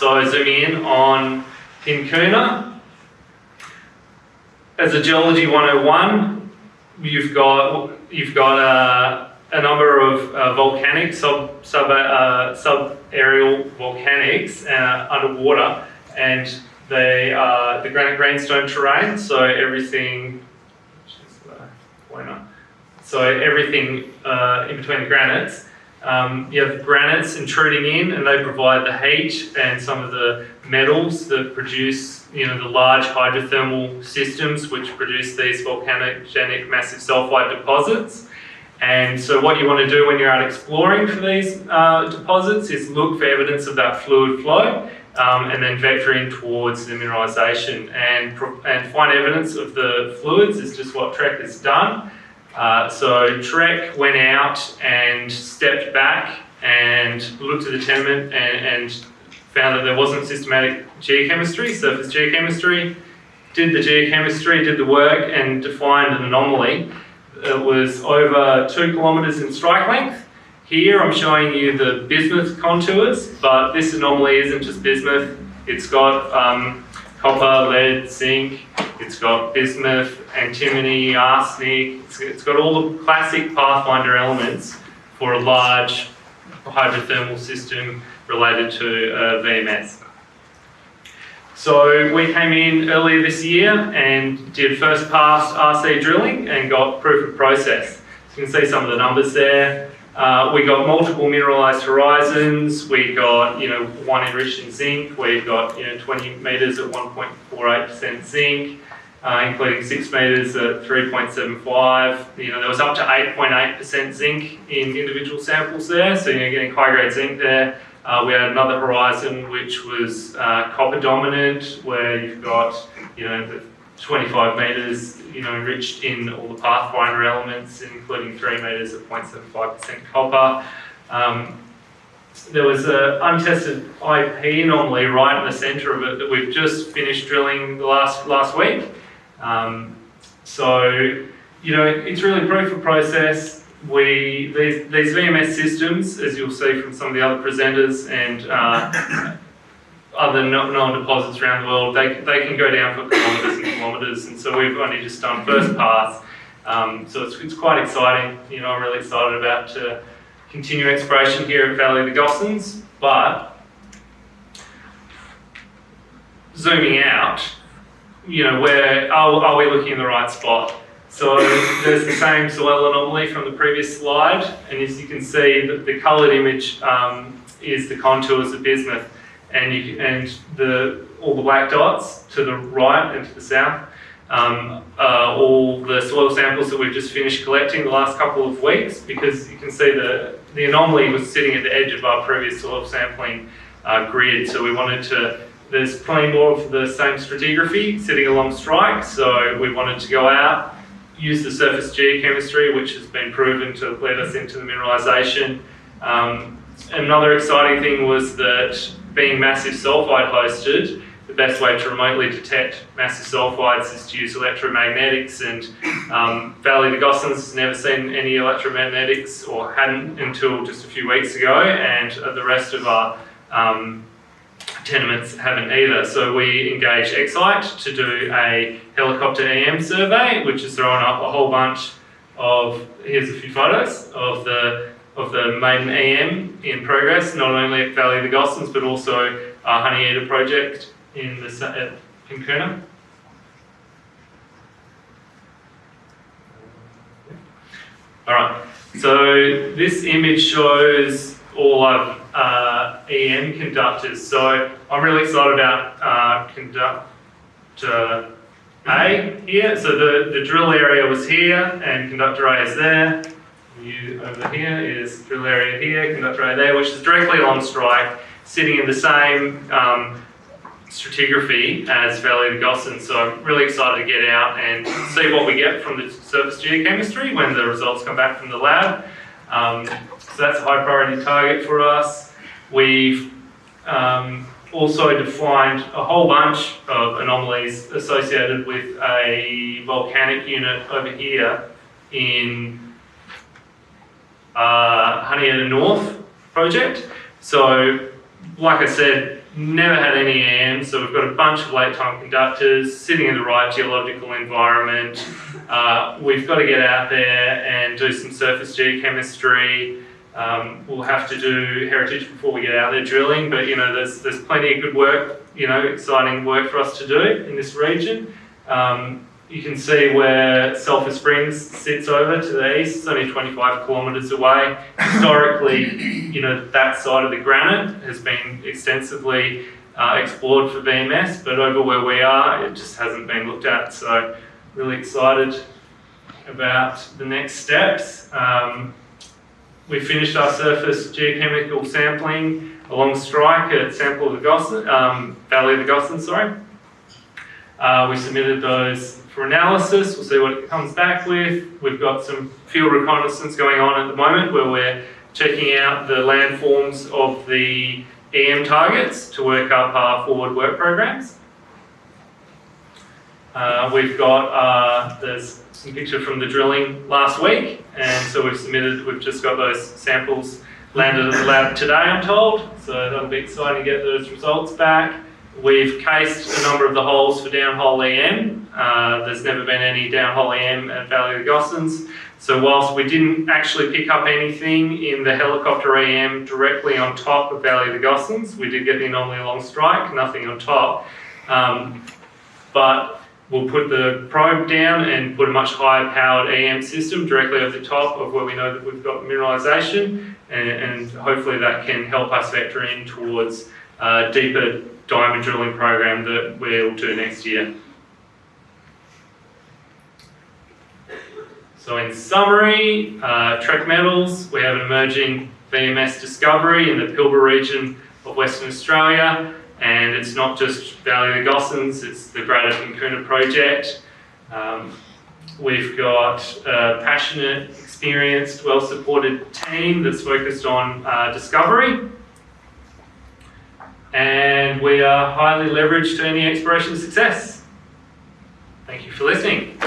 So zooming in on Pincuna, as a Geology 101, you've got a number of volcanic sub-aerial volcanics underwater, and they are the granite greenstone terrain. So everything, in between the granites. You have granites intruding in, and they provide the heat and some of the metals that produce, the large hydrothermal systems which produce these volcanogenic massive sulfide deposits. And so what you want to do when you're out exploring for these deposits is look for evidence of that fluid flow, and then vectoring towards the mineralisation and find evidence of the fluids is just what Trek has done. So Trek went out and stepped back and looked at the tenement and found that there wasn't systematic geochemistry, surface geochemistry, did the work and defined an anomaly. It was over 2 kilometres in strike length. Here I'm showing you the bismuth contours, but this anomaly isn't just bismuth. It's got copper, lead, zinc, it's got bismuth, antimony, arsenic. It's got all the classic Pathfinder elements for a large hydrothermal system related to VMS. So we came in earlier this year and did first pass RC drilling and got proof of process. So you can see some of the numbers there. We got multiple mineralised horizons. We got, 1 enriched in zinc. We've got, 20 metres at 1.48% zinc, including 6 metres at 3.75. There was up to 8.8% zinc in individual samples there. So you're getting high-grade zinc there. We had another horizon which was copper dominant, where you've got, the 25 metres, enriched in all the Pathfinder elements, including 3 metres at 0.75% copper. There was an untested IP anomaly right in the centre of it that we've just finished drilling the last week. So, it's really proof of process. These VMS systems, as you'll see from some of the other presenters and other known deposits around the world, they can go down for kilometres and kilometres, and so we've only just done first pass. So it's quite exciting. I'm really excited about to continue exploration here at Valley of the Gossans. But zooming out, where are we looking in the right spot? So there's the same soil anomaly from the previous slide, and as you can see, the coloured image is the contours of bismuth, and all the black dots to the right and to the south, all the soil samples that we've just finished collecting the last couple of weeks, because you can see the anomaly was sitting at the edge of our previous soil sampling grid, so we wanted to. There's plenty more of the same stratigraphy sitting along strike, so we wanted to go out, use the surface geochemistry, which has been proven to lead us into the mineralisation. Another exciting thing was that being massive sulfide hosted, the best way to remotely detect massive sulfides is to use electromagnetics, and Valley of the Gossans has never seen any electromagnetics, or hadn't until just a few weeks ago, and the rest of our tenements haven't either. So we engaged Excite to do a helicopter EM survey, which has thrown up a whole bunch of, here's a few photos of the maiden EM in progress, not only at Valley of the Gossans, but also our Honeyeater project at Pincuna. All right, so this image shows all of EM conductors. So I'm really excited about conductor A here. So the drill area was here, and conductor A is there. View over here is drill area here, conductor A there, which is directly along strike, sitting in the same stratigraphy as Valley of the Gossans. So I'm really excited to get out and see what we get from the surface geochemistry when the results come back from the lab. So that's a high priority target for us. We've also defined a whole bunch of anomalies associated with a volcanic unit over here in Honeyeater North project. So, like I said, never had any EM, so we've got a bunch of late time conductors sitting in the right geological environment. We've got to get out there and do some surface geochemistry. We'll have to do heritage before we get out there drilling, but there's plenty of good work, exciting work for us to do in this region. You can see where Sulphur Springs sits over to the east. It's only 25 kilometres away. Historically, that side of the granite has been extensively explored for VMS, but over where we are, it just hasn't been looked at. So really excited about the next steps. We finished our surface geochemical sampling along strike at Valley of the Gossan, we submitted those for analysis. We'll see what it comes back with. We've got some field reconnaissance going on at the moment where we're checking out the landforms of the EM targets to work up our forward work programs. We've got, there's some picture from the drilling last week, and so we've just got those samples landed at the lab today, I'm told, so that'll be exciting to get those results back. We've cased a number of the holes for downhole EM. There's never been any downhole EM at Valley of the Gossans. So whilst we didn't actually pick up anything in the helicopter EM directly on top of Valley of the Gossans, we did get the anomaly along strike, nothing on top. But we'll put the probe down and put a much higher powered EM system directly over the top of where we know that we've got mineralisation, and hopefully that can help us vector in towards deeper diamond drilling program that we'll do next year. So in summary, Trek Metals, we have an emerging VMS discovery in the Pilbara region of Western Australia, and it's not just Valley of the Gossans, it's the Greater Vincuna project. We've got a passionate, experienced, well-supported team that's focused on discovery. And we are highly leveraged to any exploration success. Thank you for listening.